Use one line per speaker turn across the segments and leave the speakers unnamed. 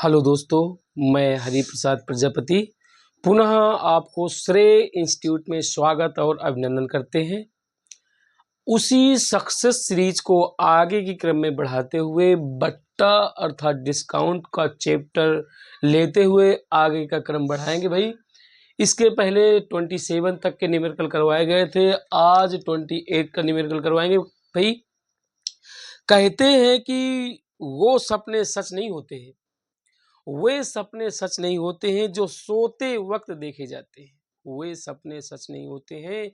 Hello दोस्तों, मैं हरिप्रसाद प्रजापति पुनः आपको श्रेय इंस्टीट्यूट में स्वागत और अभिनंदन करते हैं। उसी सक्सेस सीरीज को आगे के क्रम में बढ़ाते हुए बट्टा अर्थात डिस्काउंट का चैप्टर लेते हुए आगे का क्रम बढ़ाएंगे भाई। इसके पहले 27 तक के न्यूमेरिकल करवाए गए थे, आज 28 का न्यूमेरिकल करवाएंगे भाई। कहते हैं कि वो सपने सच नहीं होते हैं, वे सपने सच नहीं होते हैं जो सोते वक्त देखे जाते हैं। वे सपने सच नहीं होते हैं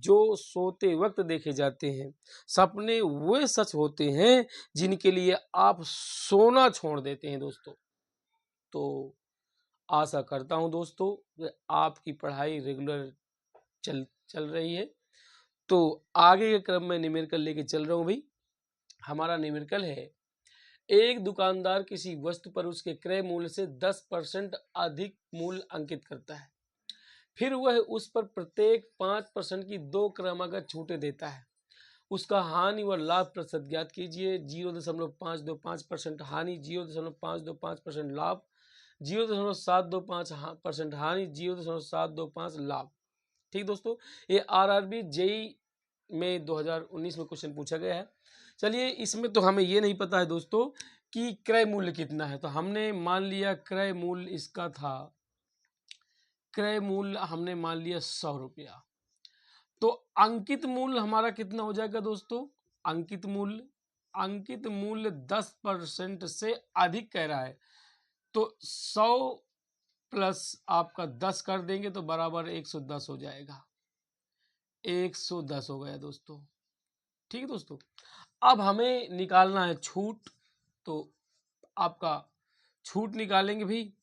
जो सोते वक्त देखे जाते हैं। सपने वे सच होते हैं जिनके लिए आप सोना छोड़ देते हैं दोस्तों। तो आशा करता हूं दोस्तों कि आपकी पढ़ाई रेगुलर चल चल रही है। तो आगे के क्रम में न्यूमेरिकल लेके चल रहा हूं भाई। हमारा न्यूमेरिकल है, एक दुकानदार किसी वस्तु पर उसके क्रय मूल्य से 10% अधिक मूल्य अंकित करता है, फिर वह उस पर प्रत्येक 5% की 2 क्रमागत छूटें देता है। उसका हानि व लाभ प्रतिशत ज्ञात कीजिए। 0.525% हानि, 0.525% लाभ, 0.725% हानि, 0.725 लाभ। ठीक दोस्तों, ये आरआरबी जेई में 2019 में क्वेश्चन पूछा गया है। चलिए, इसमें तो हमें ये नहीं पता है दोस्तों कि क्रय मूल्य कितना है, तो हमने मान लिया क्रय मूल्य इसका था, क्रय मूल्य हमने मान लिया 100 रुपया। तो अंकित मूल्य हमारा कितना हो जाएगा दोस्तों? अंकित मूल्य 10% से अधिक कह रहा है, तो 100 प्लस आपका 10 कर देंगे तो बराबर 110 हो जाएगा। 110 हो गया दोस्तों। ठीक है दोस्तों, अब हमें निकालना है छूट। तो आपका छूट निकालेंगे भी,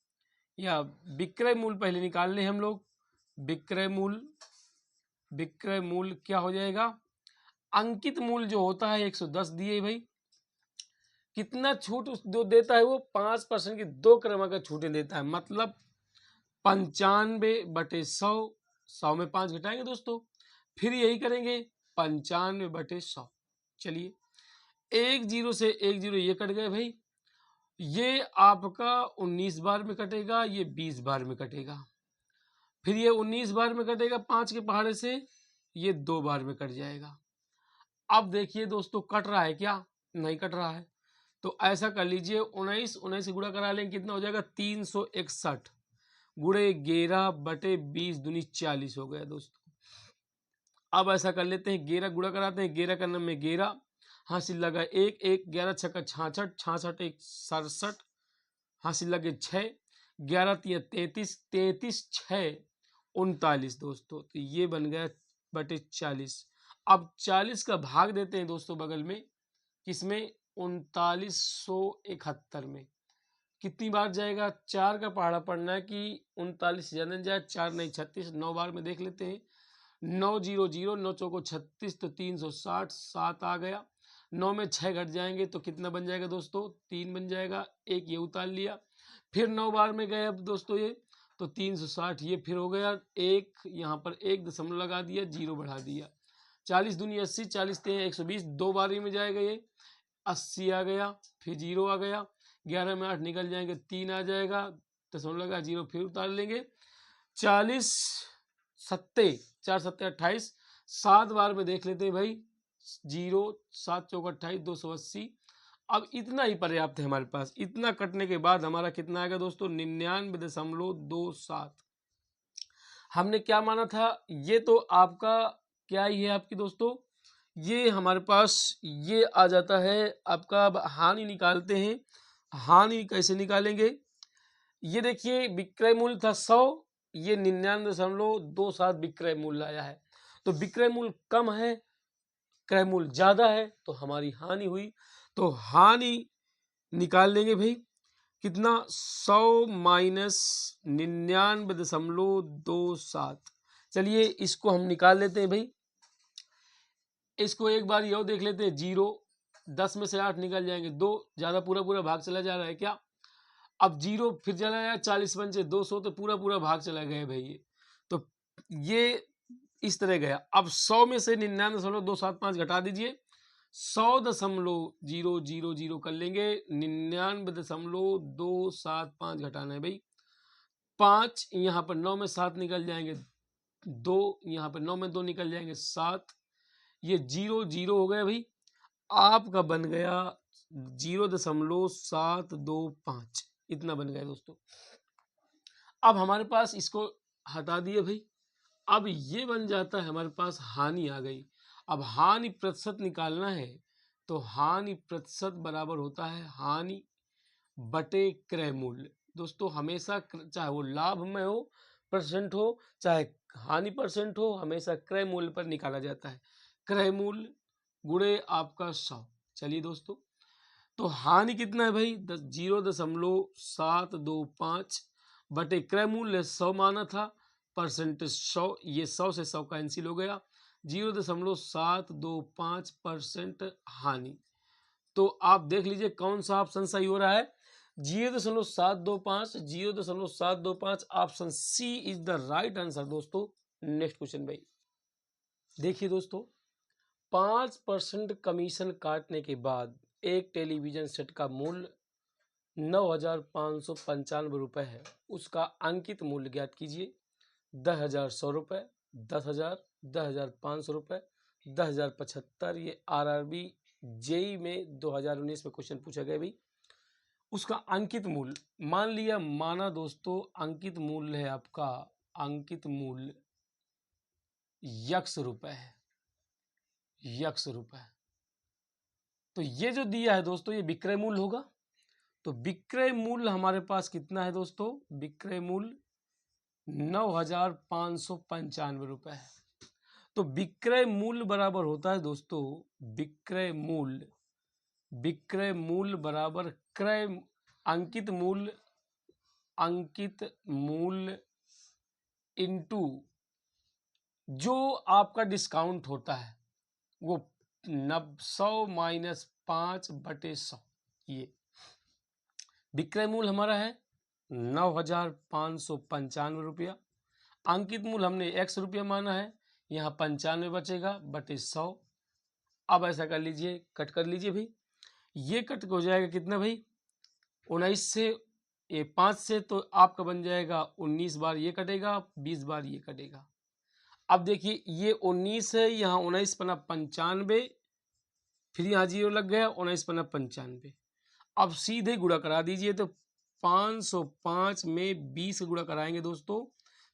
या विक्रय मूल्य पहले निकाल लें हम लोग। विक्रय मूल्य क्या हो जाएगा? अंकित मूल्य जो होता है 110 दिए भाई, कितना छूट जो देता है वो 5% की 2 क्रमागत छूटें देता है, मतलब 95/100। 100 में 5 घटाएंगे दोस्तों, फिर यही करेंगे 95/100। चलिए, 1 0 से 1 0 ये कट गए भाई। ये आपका 19 बार में कटेगा, ये 20 बार में कटेगा, फिर ये 19 बार में कटेगा 5 के पहाड़े से, ये 2 बार में कट जाएगा। अब देखिए दोस्तों, कट रहा है क्या? नहीं कट रहा है। तो ऐसा कर लीजिए, 19 से गुणा करा लेंगे, कितना हो जाएगा? 361 गुणे 11/20 दूनी 40 हो गया दोस्तों। अब ऐसा कर लेते हैं, 11 गुणा कराते हैं, 11 का नंबर में 11, हासिल लगा 1, 1 11 छक्का 66, 66 1 67, हासिल लगे 6, 11 3 33, 33 6 39 दोस्तों। तो ये बन गया बटे 40। अब 40 का भाग देते हैं दोस्तों बगल में, किसमें? 3971 में। कितनी बार जाएगा? 4 का पहाड़ा पड़ना है कि 39 से ज्यादा जाए, 4 नहीं 36, 9 बार में देख लेते हैं। 9 0 0, 9 चौको 36, तो 360, 7 आ गया। 9 में 6 घट जाएंगे तो कितना बन जाएगा दोस्तों? 3 बन जाएगा। एक ये उतार लिया, फिर 9 बार में गए अब दोस्तों ये, तो 360 ये फिर हो गया। एक यहाँ पर 1 दशमलव लगा दिया, 0 बढ़ा दिया। 40 दूनी 80, 40 3 120, 2 बारी में जाएगा ये, 80 आ गया, फिर 0 आ गया। 11 में 8 निकल जाएंगे, 3 आ जाएगा, दशमलव लगा 0 फिर उतार लेंगे। 40 सत्ते 4 सत्ते 28, 7 बार में देख लेते हैं भाई। 0 7 चौक 28, 280। अब इतना ही पर्याप्त है हमारे पास। इतना कटने के बाद हमारा कितना आएगा दोस्तों? 99.27। हमने क्या माना था? ये तो आपका क्या ही है आपकी दोस्तों, ये हमारे पास ये आ जाता है आपका। अब हानि निकालते हैं। हानि कैसे निकालेंगे? ये देखिए, विक्रय मूल्य था 100, ये 99.27 विक्रय मूल्य आया है। तो विक्रय मूल्य कम है, क्रय मूल्य ज्यादा है, तो हमारी हानि हुई। तो हानि निकाल लेंगे भाई, कितना? 100 माइनस 99.27। चलिए, इसको हम निकाल लेते हैं भाई। इसको एक बार यो देख लेते हैं, 0 10 में से 8 निकल जाएंगे, 2 ज्यादा पूरा पूरा भाग चला जा रहा है क्या? अब 0 फिर चला गया, 40 पंचे 200, तो पूरा पूरा भाग चला गया भाई ये। तो ये इस तरह गया। अब 100 में से 99.275 घटा दीजिए, 100.000 कर लेंगे, 99.275 घटाना है भाई, 5 यहाँ पर 9 में 7 निकल जाएंगे, 2 यहाँ पर 9 में 2 निकल जाएंगे 7, ये 0 हो गया भाई, आपका बन गया 0.725, इतना बन गया दोस्तों। अब हमारे पास इसको हटा दिए भाई, अब ये बन जाता है हमारे पास हानि आ गई। अब हानि प्रतिशत निकालना है, तो हानि प्रतिशत बराबर होता है हानि बटे क्रय मूल्य। दोस्तों हमेशा चाहे वो लाभ में हो परसेंट हो, चाहे हानि परसेंट हो, हमेशा क्रय मूल्य पर निकाला जाता है। क्रय मूल्य गुणे आपका 100। चलिए दोस्तों, तो हानि कितना है भाई, 0.725 बटे क्रय मूल्य 100 माना था, परसेंटेज 100, ये 100 से 100 कैंसिल हो गया, 0.725% हानि। तो आप देख लीजिए कौन सा ऑप्शन सही हो रहा है, 0.725, 0.725 option C is the right answer दोस्तों। नेक्स्ट क्वेश्चन भाई, देखिए दोस्तों, 5% कमीशन काटने के बाद एक टेलीविजन सेट का मूल्य 9,595 रुपये है, उसका अंकित मूल्य ज्ञात कीजिए। 10,100 रुपये, 10,000, 10,500 रुपये, 10,075, ये RRB जेई में 2019 में क्वेश्चन पूछा गया भाई। उसका अंकित मूल्य मान लिया, माना दोस्तों अंकित मूल्य है आपका, अंकित मूल्य ₹100 है, ₹100। तो ये जो दिया है दोस्तों, ये विक्रय मूल्य होगा। तो विक्रय मूल्य हमारे पास कितना है दोस्तों, विक्रय मूल्य 9,595 रुपये है। तो विक्रय मूल्य बराबर होता है दोस्तों, विक्रय मूल्य बराबर क्रय अंकित मूल्य इनटू जो आपका डिस्काउंट होता है वो 100 माइनस 5 बटे 100। ये विक्रय मूल्य हमारा है 9,595 रुपया, अंकित मूल्य हमने x रुपया माना है, यहाँ 95 बचेगा बटे 100। अब ऐसा कर लीजिए, कट कर लीजिए भाई, ये कट हो जाएगा कितना भाई, 19 से, ये 5 से, तो आपका बन जाएगा 19 बार ये कटेगा, 20 बार ये कटेगा। अब देखिए ये 19 है, यहाँ 19 पना 95, फिर यहाँ 0 लग गया, 19 पना 95। अब सीधे गुणा करा दीजिए, तो 505 में 20 गुणा कराएंगे दोस्तों,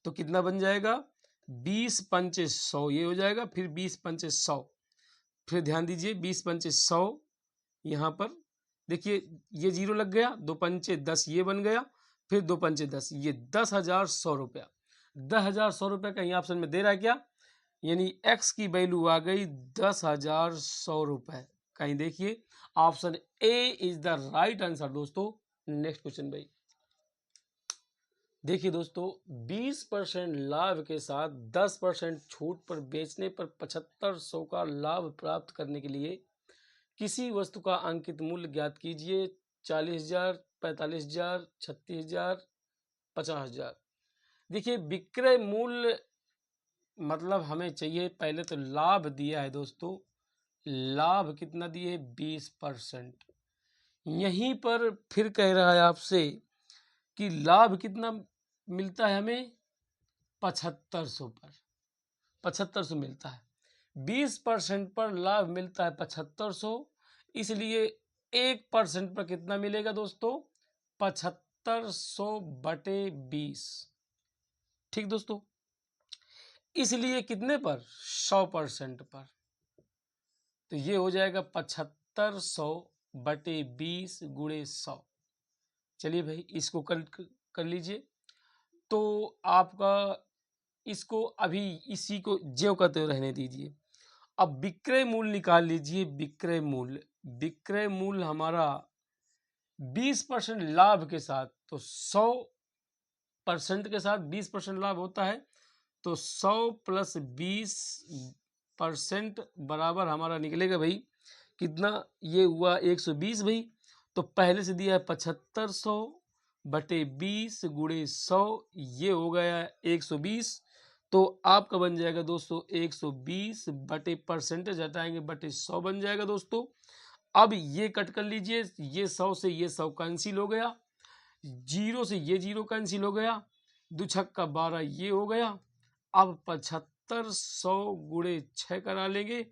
तो कितना बन जाएगा, 20 पंचे 100 ये हो जाएगा, फिर 20 पंचे 100, फिर ध्यान दीजिए 20 पंचे 100, यहाँ पर देखिए ये 0 लग गया, 2 पंचे 10 ये बन गया, फिर 2 पंचे 10, ये 10,100 रुपया। 10,100 रुपया कहीं ऑप्शन में दे रहा है क्या, यानी x की वैल्यू आ गई 10,100 रुपये। कहीं देखिए option A is the right answer दोस्तों। नेक्स्ट क्वेश्चन भाई, देखिए दोस्तों, 20% लाभ के साथ 10% छूट पर बेचने पर 7,500 का लाभ प्राप्त करने के लिए किसी वस्तु का अंकित मूल्य ज्ञात कीजिए। 40,000, 45,000, 36,000, 50,000। देखिए विक्रय मूल्य मतलब हमें चाहिए, पहले तो लाभ दिया है दोस्तों, लाभ कितना दिए, 20%। यहीं पर फिर कह रहा है आपसे कि लाभ कितना मिलता है हमें, 7,500 पर, 7,500 मिलता है, 20% पर लाभ मिलता है 7,500, इसलिए 1% पर कितना मिलेगा दोस्तों, 7,500 बटे 20। ठीक दोस्तों, इसलिए कितने पर, 100% पर, तो ये हो जाएगा 7,500 बटे 20 गुणे 100। चलिए भाई इसको कर लीजिए, तो आपका इसको अभी इसी को ज्यों करते हुए रहने दीजिए। अब विक्रय मूल्य निकाल लीजिए, विक्रय मूल्य हमारा 20% लाभ के साथ, तो 100% के साथ 20% लाभ होता है, तो 100 प्लस 20% बराबर हमारा निकलेगा भाई कितना, ये हुआ 120 भाई। तो पहले से दिया है 7,500 बटे 20 गुणे 100, ये हो गया 120। तो आपका बन जाएगा दोस्तों 120 बटे परसेंटेज हटाएंगे बटे 100 बन जाएगा दोस्तों। अब ये कट कर लीजिए, ये 100 से ये 100 कैंसिल हो गया, 0 से ये 0 कैंसिल हो गया, 2 छक्का 12 ये हो गया। अब 75 100 गुणे 6 करा लेंगे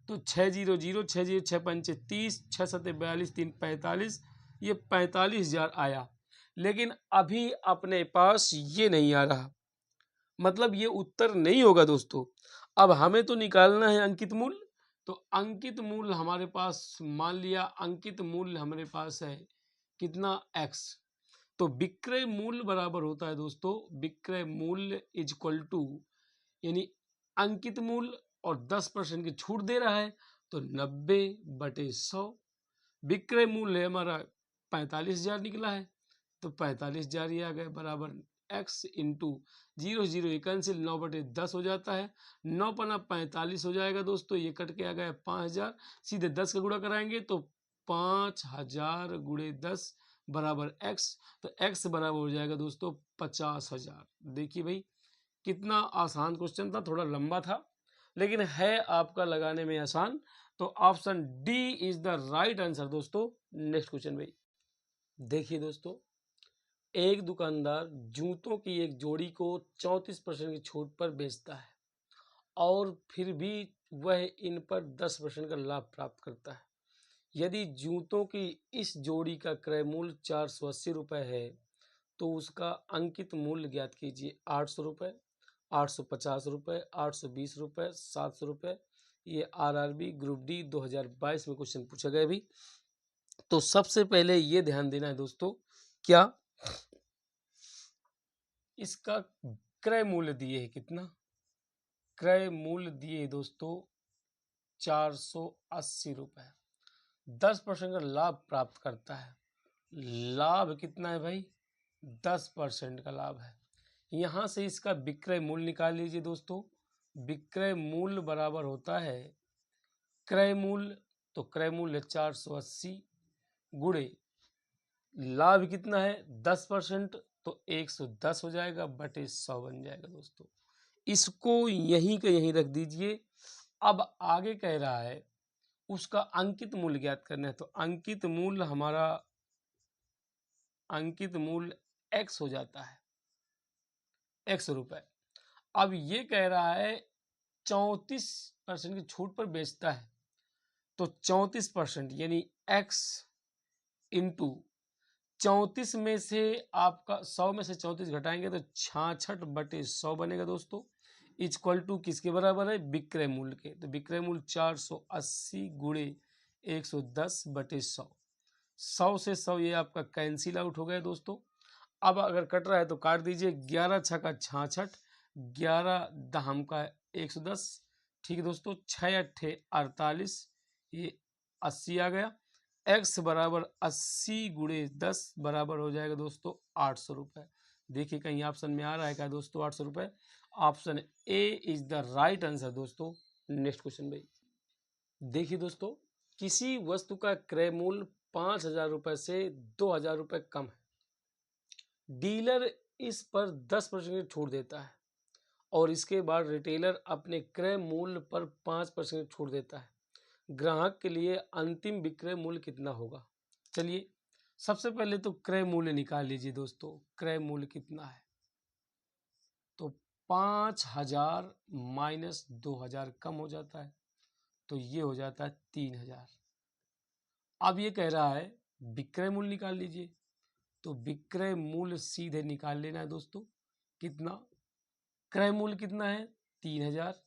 तो 600 60 6 पंचे 30 6 सत्ते 42 3 45, ये 45,000 आया। लेकिन अभी अपने पास ये नहीं आ रहा, मतलब ये उत्तर नहीं होगा दोस्तों। अब हमें तो निकालना है अंकित मूल्य, तो अंकित मूल्य हमारे पास, मान लिया अंकित मूल्य हमारे पास है कितना x, तो विक्रय मूल्य बराबर होता है दोस्तों, विक्रय मूल्य इज इक्वल टू, यानी अंकित मूल्य और 10% की छूट दे रहा है तो 90 बटे 100। विक्रय मूल्य हमारा 45,000 निकला है, तो 45,000 ये आ गए बराबर x इंटू 0 0 ये कैंसिल, 9 बटे 10 हो जाता है, 9 पना 45 हो जाएगा दोस्तों, ये कट के आ गया 5,000, सीधे 10 का गुणा कराएंगे तो 5,000 गुणे 10 बराबर x, तो x बराबर हो जाएगा दोस्तों 50,000। देखिए भाई कितना आसान क्वेश्चन था, थोड़ा लंबा था लेकिन है आपका लगाने में आसान। तो option D is the right answer दोस्तों। नेक्स्ट क्वेश्चन भाई देखिए दोस्तों, एक दुकानदार जूतों की एक जोड़ी को 34% की छूट पर बेचता है और फिर भी वह इन पर 10% का लाभ प्राप्त करता है। यदि जूतों की इस जोड़ी का क्रय मूल्य 480 रुपये है तो उसका अंकित मूल्य ज्ञात कीजिए। 800 रुपये, 850 रुपये, 820 रुपये, 700 रुपये। ये आरआरबी ग्रुप डी 2022 में क्वेश्चन पूछा गया भी। तो सबसे पहले ये ध्यान देना है दोस्तों, क्या इसका क्रय मूल्य दिए है, कितना क्रय मूल्य दिए दोस्तों 480 रुपये, 10% का लाभ प्राप्त करता है। लाभ कितना है भाई, 10% का लाभ है। यहाँ से इसका विक्रय मूल्य निकाल लीजिए दोस्तों। विक्रय मूल्य बराबर होता है क्रय मूल्य, तो क्रय मूल्य 480 गुणे लाभ कितना है 10%, तो 110 हो जाएगा बटे 100 बन जाएगा दोस्तों। इसको यहीं के यहीं रख दीजिए। अब आगे कह रहा है उसका अंकित मूल्य ज्ञात करना है, तो अंकित मूल्य हमारा, अंकित मूल्य x हो जाता है, x रुपए। अब ये कह रहा है 34% की छूट पर बेचता है, तो 34% यानी x इंटू 34 में से आपका 100 में से 34 घटाएंगे तो 66 बटे 100 बनेगा दोस्तों। इक्वल टू किसके बराबर है, विक्रय मूल्य के। तो विक्रय मूल्य 480 गुणे 110 बटे 100, 100 से 100 ये आपका कैंसिल आउट हो गया दोस्तों। अब अगर कट रहा है तो काट दीजिए, 11 छक्का 66, 11 दहम का 110, ठीक है दोस्तों, 6 अट्ठे 48, ये 80 आ गया। x बराबर 80 गुणे 10 बराबर हो जाएगा दोस्तों 800 रुपये। देखिए कहीं ऑप्शन में आ रहा है क्या दोस्तों 800 रुपये। Option A is the right answer दोस्तों। नेक्स्ट क्वेश्चन भाई देखिए दोस्तों, किसी वस्तु का क्रय मूल्य 5,000 रुपये से 2,000 रुपये कम है। डीलर इस पर 10% की छूट देता है और इसके बाद रिटेलर अपने क्रय मूल्य पर 5% की छूट देता है। ग्राहक के लिए अंतिम विक्रय मूल्य कितना होगा। चलिए सबसे पहले तो क्रय मूल्य निकाल लीजिए दोस्तों। क्रय मूल्य कितना है, तो 5,000 माइनस 2,000 कम हो जाता है, तो ये हो जाता है 3,000। अब ये कह रहा है विक्रय मूल्य निकाल लीजिए, तो विक्रय मूल्य सीधे निकाल लेना है दोस्तों। कितना, क्रय मूल्य कितना है 3,000।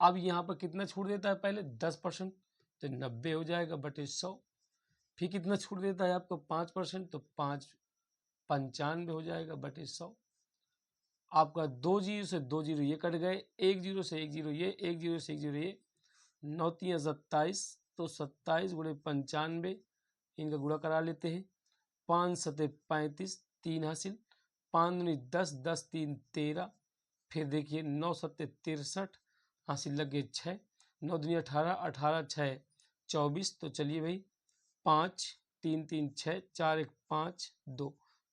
अब यहाँ पर कितना छूट देता है, पहले 10%, तो 90 हो जाएगा बटे 100। फिर कितना छूट देता है आपको 5%, तो 595 हो जाएगा बटे 100। आपका 2 जीरो से 2 जीरो ये कट गए, 1 जीरो से 1 जीरो ये, 1 जीरो से 1 जीरो ये, 9 3 27, तो 27 गुणे 95, इनका गुणा करा लेते हैं। 5 सते 35, 3 हासिल, 5 दूनी 10, 10 3 13, फिर देखिए 9 सत्ते 63, हासिल लग गए 6, 9 दूनी 18, 18 6 24, तो चलिए भाई 5 3 3 6 4 1 5 2,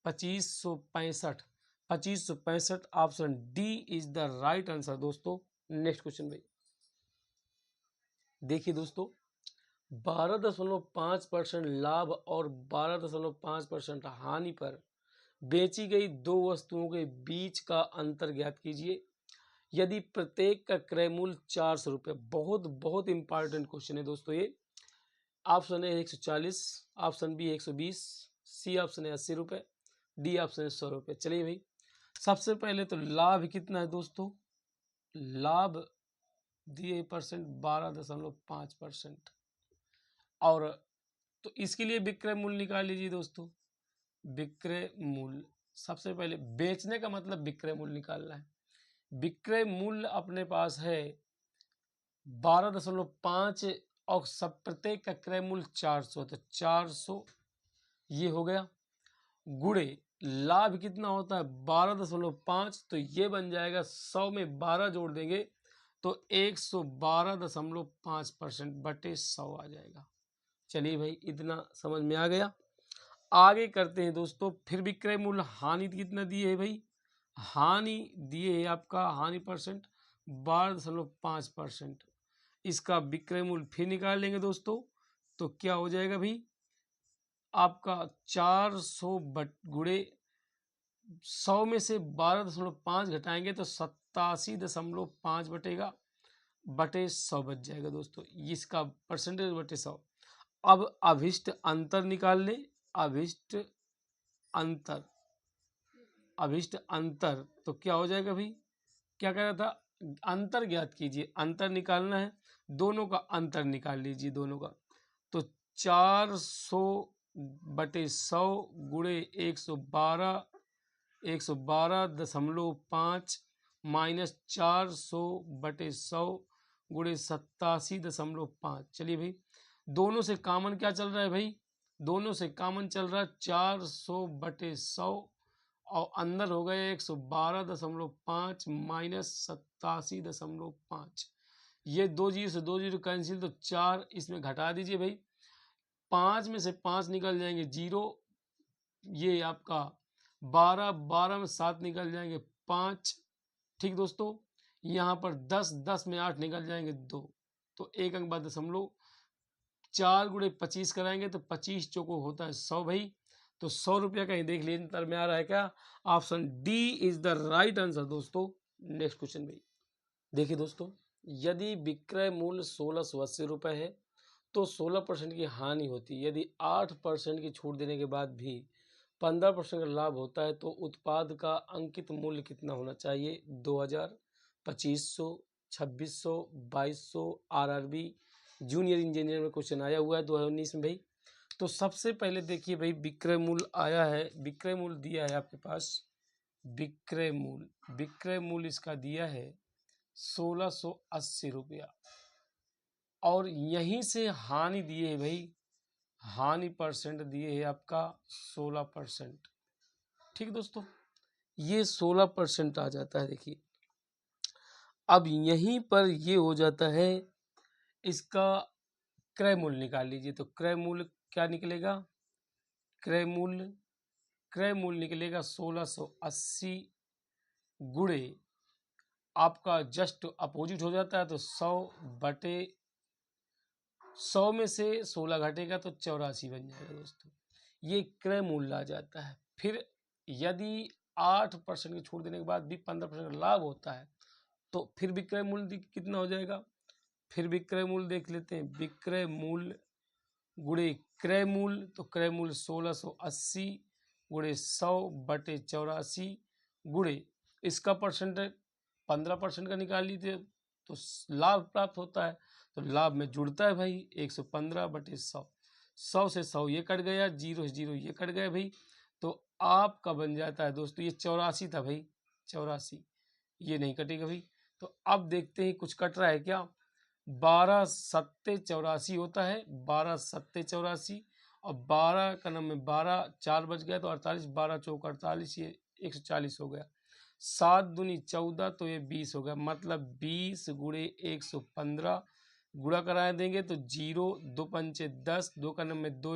2565 2565। Option D is the right answer दोस्तों। नेक्स्ट क्वेश्चन भाई, देखिए दोस्तों, 12.5% लाभ और 12.5% हानि पर बेची गई दो वस्तुओं के बीच का अंतर ज्ञात कीजिए यदि प्रत्येक का क्रय मूल्य 400 रुपये। बहुत बहुत इंपॉर्टेंट क्वेश्चन है दोस्तों ये। Option A 140, option B 120, C option है 80 रुपये, डी ऑप्शन है 100 रुपये। चलिए भाई, सबसे पहले तो लाभ कितना है दोस्तों, लाभ दिए परसेंट 12.5%, और तो इसके लिए विक्रय मूल्य निकाल लीजिए दोस्तों। विक्रय मूल्य, सबसे पहले बेचने का मतलब विक्रय मूल्य निकालना है। विक्रय मूल्य अपने पास है 12.5 और सब प्रत्येक का क्रय मूल्य 400, तो 400 ये हो गया, गुणे लाभ कितना होता है 12.5, तो ये बन जाएगा 100 में 12 जोड़ देंगे तो 112.5% बटे 100 आ जाएगा। चलिए भाई, इतना समझ में आ गया। आगे करते हैं दोस्तों, फिर विक्रय मूल्य हानि कितना दिए है भाई, हानि दिए है आपका, हानि परसेंट 12.5%। इसका विक्रय मूल्य फिर निकाल लेंगे दोस्तों, तो क्या हो जाएगा भाई आपका 400 गुणे 100 में से 12.5 घटाएंगे तो 87.5 बटेगा, बटे 100 बच जाएगा दोस्तों। इसका परसेंटेज बटे 100। अब अभिष्ट अंतर निकाल लें। अभिष्ट अंतर, अभिष्ट अंतर तो क्या हो जाएगा भाई, क्या कह रहा था, अंतर ज्ञात कीजिए, अंतर निकालना है, दोनों का अंतर निकाल लीजिए दोनों का। तो 400 बटे 100 गुणे 112.5 माइनस 400 बटे 100 गुणे 87.5। चलिए भाई, दोनों से कॉमन क्या चल रहा है भाई, दोनों से कॉमन चल रहा है 400 बटे 100 और अंदर हो गए 112.5 माइनस 87.5। ये 2 जीरो से 2 जीरो कैंसिल, तो 4 इसमें घटा दीजिए भाई, 5 में से 5 निकल जाएंगे 0, ये आपका 12 में 7 निकल जाएंगे 5। ठीक दोस्तों, यहाँ पर 10 में 8 निकल जाएंगे 2, तो एक अंक बाद दशमलव, 4 गुणे 25 कराएंगे तो 25 चौको होता है 100 भाई। तो 100 रुपया कहीं देख लीजिए अंतर में आ रहा है क्या, option D is the right answer दोस्तों। नेक्स्ट क्वेश्चन भाई, देखिए दोस्तों, यदि विक्रय मूल्य 1680 रुपये है तो 16% की हानि होती है। यदि 8% की छूट देने के बाद भी 15% का लाभ होता है तो उत्पाद का अंकित मूल्य कितना होना चाहिए, 2000, 2500, 2600, 2200। आरआरबी जूनियर इंजीनियर में क्वेश्चन आया हुआ है 2019 में भाई। तो सबसे पहले देखिए भाई, विक्रय मूल्य आया है, विक्रय मूल्य दिया है आपके पास, विक्रय मूल्य इसका दिया है 1680 रुपया, और यहीं से हानि दिए है भाई, हानि परसेंट दिए है आपका 16%। ठीक दोस्तों, ये 16% आ जाता है। देखिए अब यहीं पर ये हो जाता है, इसका क्रय मूल्य निकाल लीजिए। तो क्रय मूल्य क्या निकलेगा, क्रय मूल्य निकलेगा 1680 गुणे आपका जस्ट अपोजिट हो जाता है, तो 100 बटे 100 में से 16 घटेगा तो 84 बन जाएगा दोस्तों। ये क्रय मूल्य आ जाता है। फिर यदि 8% की छूट देने के बाद भी 15% का लाभ होता है तो फिर विक्रय मूल्य कितना हो जाएगा, फिर विक्रय मूल्य देख लेते हैं। विक्रय मूल्य गुणे क्रय मूल्य, तो क्रय मूल्य 1680 गुणे 100 बटे 84 गुणे इसका परसेंटेज 15% का निकाल लीजिए तो लाभ प्राप्त होता है। तो लाभ में जुड़ता है भाई 115 बटे 100, 100 से 100 ये कट गया, 0 से 0 ये कट गया भाई, तो आपका बन जाता है दोस्तों, ये 84 था भाई, 84 ये नहीं कटेगा भाई। तो अब देखते हैं कुछ कट रहा है क्या, 12 सत्ते 84 होता है, 12 सत्ते 84 और 12 का नंबर 12, 4 बच गया तो 48, 12 चौक 48, ये 140 हो गया। 7 दूनी 14 तो ये 20 हो गया, मतलब 20 गुणे 115 गुणा करा देंगे तो 0, 2 पंचे 10, 2 का नंबर 2,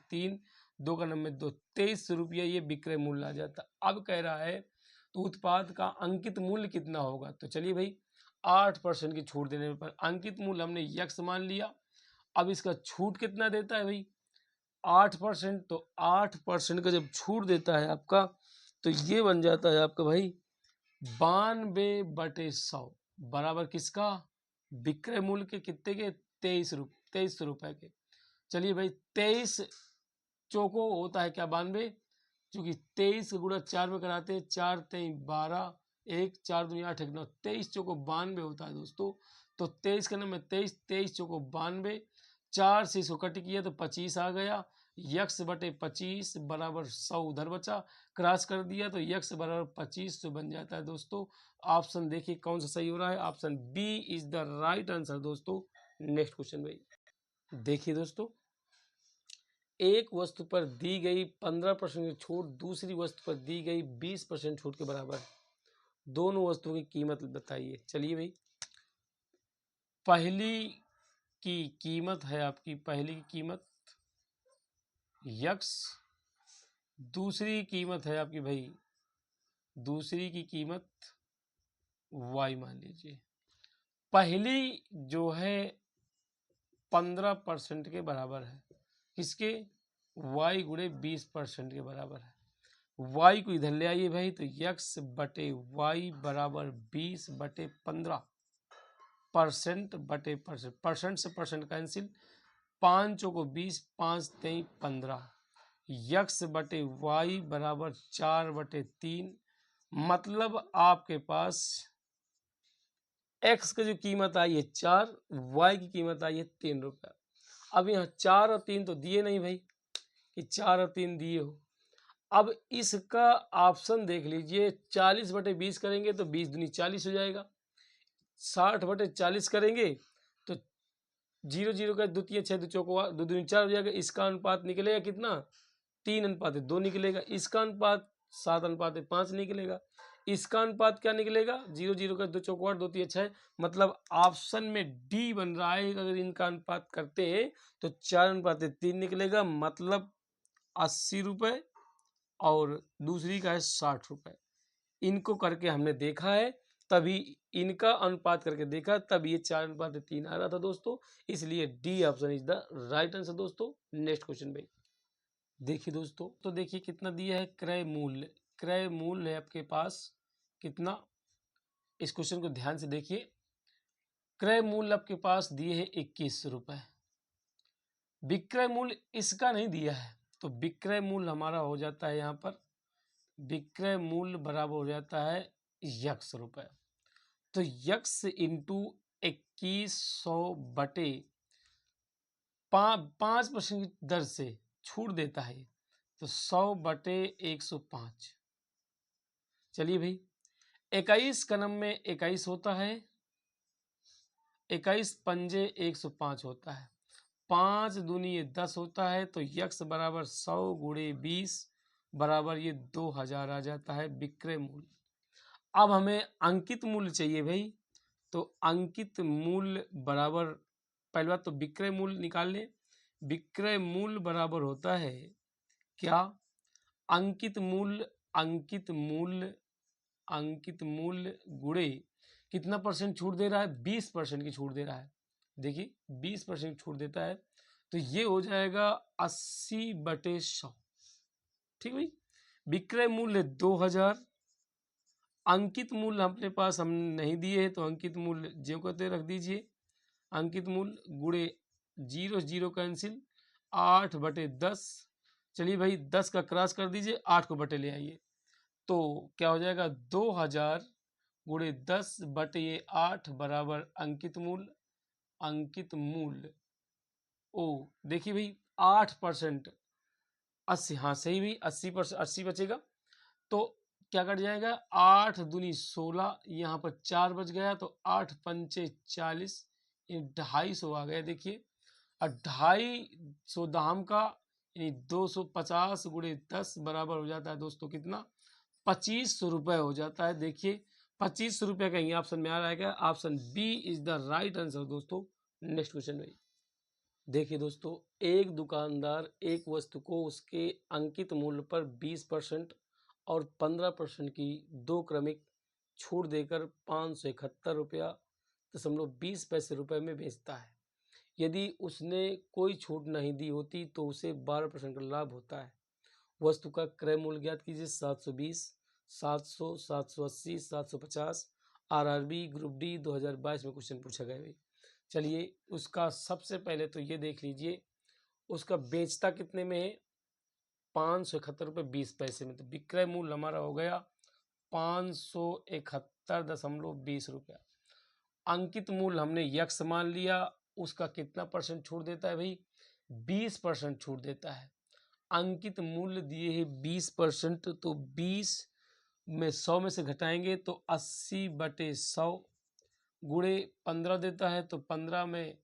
3, 2 का नंबर 2, 23 रुपया ये विक्रय मूल्य आ जाता। अब कह रहा है तो उत्पाद का अंकित मूल्य कितना होगा। तो चलिए भाई 8% की छूट देने पर अंकित मूल्य हमने यक्स मान लिया। अब इसका छूट कितना देता है भाई 8%। तो 8% का जब छूट देता है आपका तो ये बन जाता है आपका भाई 92/100 बराबर किसका विक्रय मूल्य के कितने के 2300 रुपए के। चलिए भाई 23 चौको होता है क्या 92, क्योंकि 23 गुणा 4 में कराते हैं 4 3 12 1 4 2 8 1 9 23 चौको 92 होता है दोस्तों। तो 23 का नंबर 23 चौको 92, 4 से इसको कट किया तो 25 आ गया। यक्स बटे 25 बराबर 100 उधर बचा, क्रॉस कर दिया तो यक्स बराबर 25 तो बन जाता है दोस्तों। ऑप्शन देखिए कौन सा सही हो रहा है, option B is the right answer दोस्तों। नेक्स्ट क्वेश्चन भाई देखिए दोस्तों, एक वस्तु पर दी गई 15% की छूट दूसरी वस्तु पर दी गई 20% छूट के बराबर, दोनों वस्तुओं की कीमत बताइए। चलिए भाई पहली की कीमत है आपकी, पहली की कीमत यक्स, दूसरी कीमत है आपकी भाई, दूसरी की कीमत वाई मान लीजिए। पहली जो है 15% के बराबर है, किसके वाई गुणे 20% के बराबर है। वाई को इधर ले आइए भाई, तो यक्स बटे वाई बराबर 20/15% बटे परसेंट, परसेंट से परसेंट कैंसिल, 5 को 20, 5 3 15, यक्स बटे वाई बराबर 4/3। मतलब आपके पास एक्स की जो कीमत आई है 4, वाई की कीमत आई है 3 रुपया। अब यहाँ 4 और 3 तो दिए नहीं भाई कि 4 और 3 दिए हो। अब इसका ऑप्शन देख लीजिए, 40/20 करेंगे तो 20 दूनी 40 हो जाएगा, 60/40 करेंगे तो 0 0 का द्वितीय 6 दो चौको 2 दूनी 4 हो जाएगा। इसका अनुपात निकलेगा कितना 3:2 निकलेगा। इसका अनुपात 7:5 निकलेगा। इसका अनुपात क्या निकलेगा 0 0 का 2 चौको 8 2 3 6। मतलब ऑप्शन में डी बन रहा है, अगर इनका अनुपात करते हैं तो 4:3 निकलेगा, मतलब 80 रुपये और दूसरी का है 60 रुपये। इनको करके हमने देखा है, तभी इनका अनुपात करके देखा, तब ये 4:3 आ रहा था दोस्तों, इसलिए D option is the right answer दोस्तों। नेक्स्ट क्वेश्चन भाई देखिए दोस्तों, तो देखिए कितना दिया है क्रय मूल्य, क्रय मूल्य है आपके पास कितना, इस क्वेश्चन को ध्यान से देखिए। क्रय मूल्य आपके पास दिए है 21 रुपए, विक्रय मूल्य इसका नहीं दिया है, तो विक्रय मूल्य हमारा हो जाता है यहाँ पर, विक्रय मूल्य बराबर हो जाता है यक्स रुपए। तो यक्स इंटू 2100 बटे 5% की दर से छूट देता है, तो 100/105। चलिए भाई 21 का नंबर में 21 होता है, 21 पंजे 105 होता है, 5 दूनी ये 10 होता है, तो यक्स बराबर 100 गुणे 20 बराबर ये 2000 आ जाता है विक्रय मूल्य। अब हमें अंकित मूल्य चाहिए भाई, तो अंकित मूल्य बराबर, पहली बात तो विक्रय मूल्य निकाल लें। विक्रय मूल्य बराबर होता है क्या, अंकित मूल्य, अंकित मूल्य, अंकित मूल्य गुणे कितना परसेंट छूट दे रहा है 20% की छूट दे रहा है। देखिए 20% छूट देता है, तो ये हो जाएगा 80/100। ठीक भाई, विक्रय मूल्य 2000, अंकित मूल्य अपने पास हम नहीं दिए हैं, तो अंकित मूल्य जो कहते रख दीजिए, अंकित मूल्य गुणे 0 0 कैंसिल, 8/10। चलिए भाई 10 का क्रॉस कर दीजिए, 8 को बटे ले आइए, तो क्या हो जाएगा 2000 गुणे 10/8 बराबर अंकित मूल्य, अंकित मूल्य ओ देखिए भाई 8%, 80, हाँ सही भाई 80%, 80 बचेगा, तो क्या कट जाएगा 8 दूनी 16, यहाँ पर 4 बच गया, तो 8 पंचे 40, 250 आ गया। देखिए और 250 दाम का यानी 250 गुणे 10 बराबर हो जाता है दोस्तों कितना 2500 रुपये हो जाता है। देखिए 2500 रुपये का ही ऑप्शन में आ रहा है, option B is the right answer दोस्तों। नेक्स्ट क्वेश्चन भाई देखिए दोस्तों, एक दुकानदार एक वस्तु को उसके अंकित मूल्य पर 20% और 15% की 2 क्रमिक छूट देकर 571.20 रुपये में बेचता है। यदि उसने कोई छूट नहीं दी होती तो उसे 12% का लाभ होता है। वस्तु का क्रय मूल्य ज्ञात कीजिए। 720, 700, 780, 750। आरआरबी ग्रुप डी 2022 में क्वेश्चन पूछा गया भाई। चलिए उसका सबसे पहले तो ये देख लीजिए, उसका बेचता कितने में है? 571.20 में। तो विक्रय मूल्य हमारा हो गया 571.20 रुपया। अंकित मूल्य हमने यक्स मान लिया, उसका कितना परसेंट छूट देता है भाई? 20% छूट देता है। अंकित मूल्य दिए है 20%, तो 20 में 100 में से घटाएंगे तो 80/100 गुणे 15 देता है, तो 15 में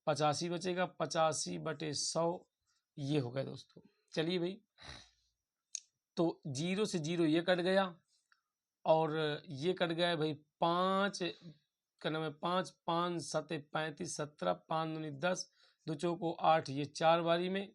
85 बचेगा, 85/100 ये हो गया दोस्तों। चलिए भाई, तो 0 से 0 ये कट गया और ये कट गया भाई। 5 का नाम है 5, 5 7 35, 17, 5 दूनी 10, 2 चौको 8, ये 4 बारी में।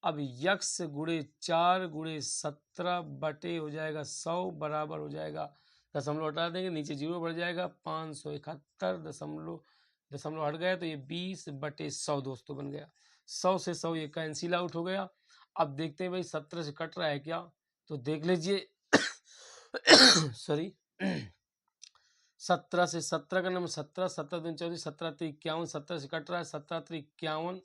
अब यक्स गुणे 4 गुणे 17 बटे हो जाएगा 100 बराबर हो जाएगा, दशमलव हटा देंगे नीचे 0 बढ़ जाएगा, 571 दशमलव हट गया, तो ये 20/100 दोस्तों बन गया। 100 से 100 ये कैंसिल आउट हो गया। अब देखते हैं भाई 17 से कट रहा है क्या, तो देख लीजिए सॉरी 17 से 17 का नंबर 17, 17 दूनी 24, 17 3 51, 17 से कट रहा है, 17 3 51,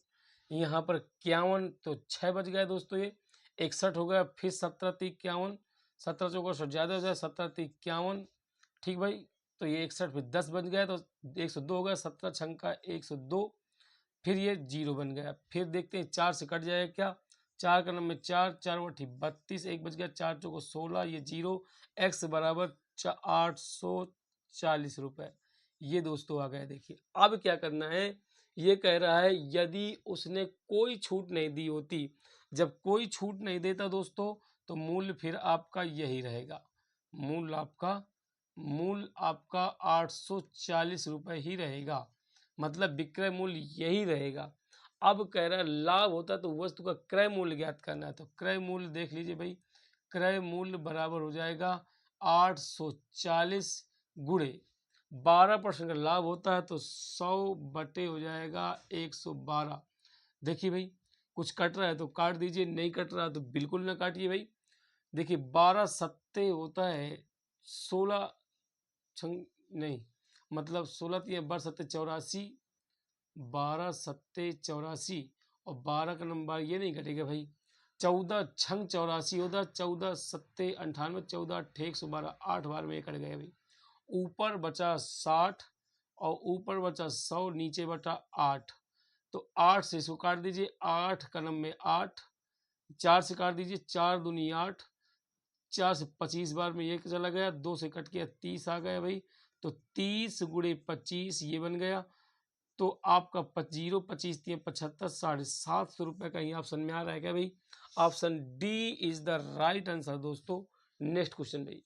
यहाँ पर 51, तो 6 बच गया दोस्तों, ये 61 हो गया। फिर 17 3 51, 17 चौका 100 ज़्यादा हो जाए, 17 3 51, ठीक भाई, तो ये 61 फिर 10 बच गया, तो 102 हो गया। 17 छंका 102, फिर ये 0 बन गया। फिर देखते हैं 4 से कट जाएगा क्या, 4 का नंबर 4, 4 बटी 32, 1 बच गया, 4 चौको 16, ये 0, x बराबर 840 रुपये, ये दोस्तों आ गया। देखिए अब क्या करना है, ये कह रहा है यदि उसने कोई छूट नहीं दी होती, जब कोई छूट नहीं देता दोस्तों तो मूल्य फिर आपका यही रहेगा, मूल्य आपका 840 रुपये ही रहेगा, मतलब विक्रय मूल्य यही रहेगा। अब कह रहा है लाभ होता तो वस्तु का क्रय मूल्य ज्ञात करना है, तो क्रय मूल्य देख लीजिए भाई, क्रय मूल्य बराबर हो जाएगा 840 गुणे 12% का लाभ होता है, तो 100 बटे हो जाएगा 112। देखिए भाई कुछ कट रहा है तो काट दीजिए, नहीं कट रहा तो बिल्कुल ना काटिए भाई। देखिए 12 सत्ते होता है 16 नहीं, मतलब 16 3 12 सत्ते 84, 12 सत्ते 84, और 12 का नंबर ये नहीं घटेगा भाई, 14 छंग 84 होता, 14 सत्ते 98, 14 अट्ठे 112, 8 बार में ये कट गया भाई। ऊपर बचा 60 और ऊपर बचा 100, नीचे बचा 8, तो 8 से इसको काट दीजिए, 8 का नंबर 8, 4 से काट दीजिए, 4 दूनी 8, 4 से 25 बार में ये चला गया, 2 से कट गया 30 आ गया भाई, तो 30 गुणे 25 ये बन गया। तो आपका 25 3 75, 750 रुपये का ही ऑप्शन में आ रहा है क्या भाई? Option D is the right answer दोस्तों। नेक्स्ट क्वेश्चन भाई,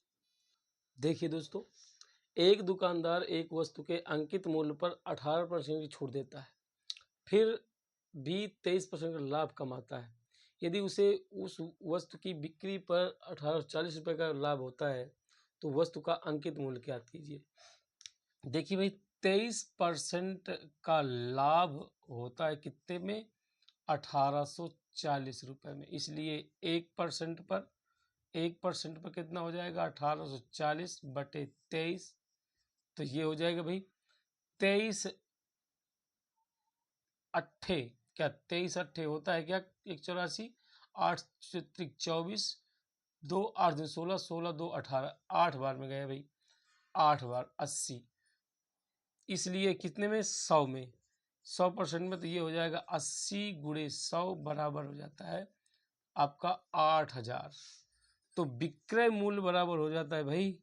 देखिए दोस्तों, एक दुकानदार एक वस्तु के अंकित मूल्य पर 18% की छूट देता है, फिर भी 23% का लाभ कमाता है। यदि उसे उस वस्तु की बिक्री पर 1840 रुपये का लाभ होता है तो वस्तु का अंकित मूल्य ज्ञात कीजिए। देखिए भाई 23% का लाभ होता है कितने में? 1840 रुपये में, इसलिए 1% पर कितना हो जाएगा? 1840/23, तो ये हो जाएगा भाई 23 अट्ठे, क्या 23 अट्ठे होता है क्या? 184, 8 से 24, 2 8 2 16, 16 2 18, 8 बार में गया भाई, 8 बार 80, इसलिए कितने में? 100 में, 100% में, तो ये हो जाएगा 80 गुणे 100 बराबर हो जाता है आपका 8000। तो विक्रय मूल्य बराबर हो जाता है भाई,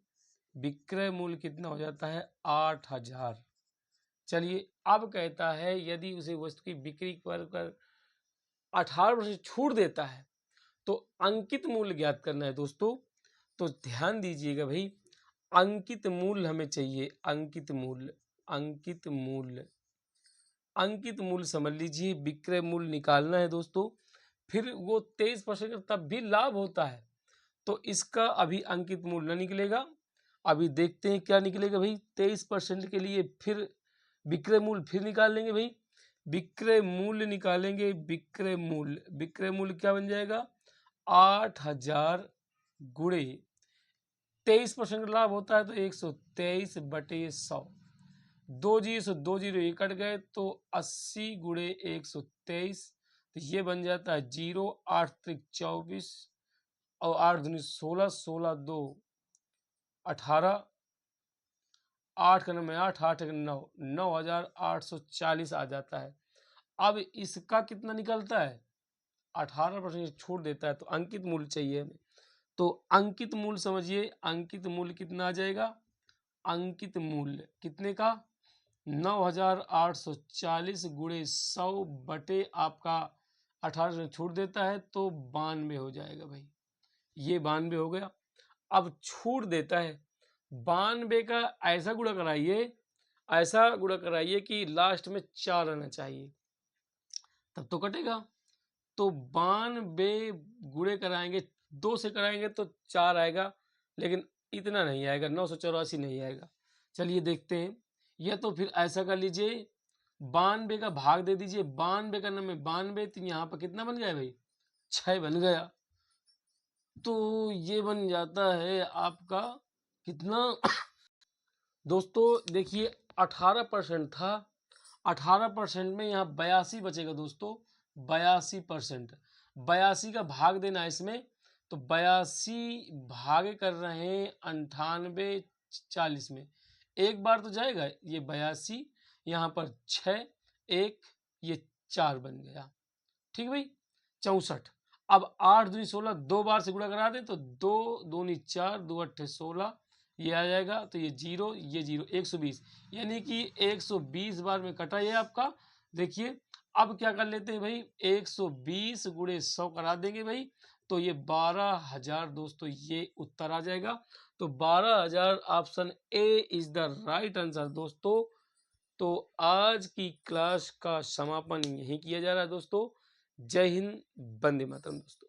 विक्रय मूल्य कितना हो जाता है? 8000। चलिए अब कहता है यदि उसे वस्तु की बिक्री पर 18% छूट देता है तो अंकित मूल्य ज्ञात करना है दोस्तों। तो ध्यान दीजिएगा भाई, अंकित मूल्य हमें चाहिए, अंकित मूल्य समझ लीजिए, विक्रय मूल्य निकालना है दोस्तों। फिर वो 23% तब भी लाभ होता है, तो इसका अभी अंकित मूल्य न निकलेगा। अभी देखते हैं क्या निकलेगा भाई। 23% के लिए फिर विक्रय मूल्य फिर निकाल लेंगे भाई। विक्रय मूल्य निकालेंगे। विक्रय मूल्य क्या बन जाएगा? 8000 गुणे 23% का लाभ होता है तो 123/100। 2 जीरो ये कट गए तो 80 गुणे 123, तो ये बन जाता है 0। 8 त्रिक 24 और 8 दूनी 16, 16 2 18, 8 का 9 8, 8 का 9, 9840 आ जाता है। अब इसका कितना निकलता है? 18% छूट देता है तो अंकित मूल्य चाहिए हमें। तो अंकित मूल्य समझिए, अंकित मूल्य कितना आ जाएगा? अंकित मूल्य कितने का? 9840 गुणे 100 बटे आपका 18 छूट देता है तो 92 हो जाएगा भाई। ये 92 हो गया। अब छूट देता है 92 का ऐसा गुणा कराइए कि लास्ट में 4 आना चाहिए, तब तो कटेगा। तो 92 गुणे कराएंगे, 2 से कराएंगे तो 4 आएगा, लेकिन इतना नहीं आएगा, 984 नहीं आएगा। चलिए देखते हैं। या तो फिर ऐसा कर लीजिए, 92 का भाग दे दीजिए। 92 का 92, तो यहाँ पर कितना बन गया भाई? 6 बन गया। तो ये बन जाता है आपका कितना दोस्तों? देखिए 18% था, 18% में यहाँ 82 बचेगा दोस्तों। 82%, 82 का भाग देना है इसमें, तो 82 भागे कर रहे हैं 98 40 में। एक बार तो जाएगा ये 82, यहाँ पर 6 1 ये 4 बन गया। ठीक भाई। 64। अब 8 दूनी 16, 2 बार से गुणा करा दें तो 2 दूनी 4, 2 अट्ठे 16, ये आ जाएगा। तो ये 0 ये 0, 120, यानी कि 120 बार में कटा ये आपका। देखिए अब क्या कर लेते हैं भाई, 120 गुणे 100 करा देंगे भाई, तो ये 12,000 दोस्तों ये उत्तर आ जाएगा। तो 12,000 option A is the right answer दोस्तों। तो आज की क्लास का समापन यहीं किया जा रहा है दोस्तों। जय हिंद, वंदे मातरम दोस्तों।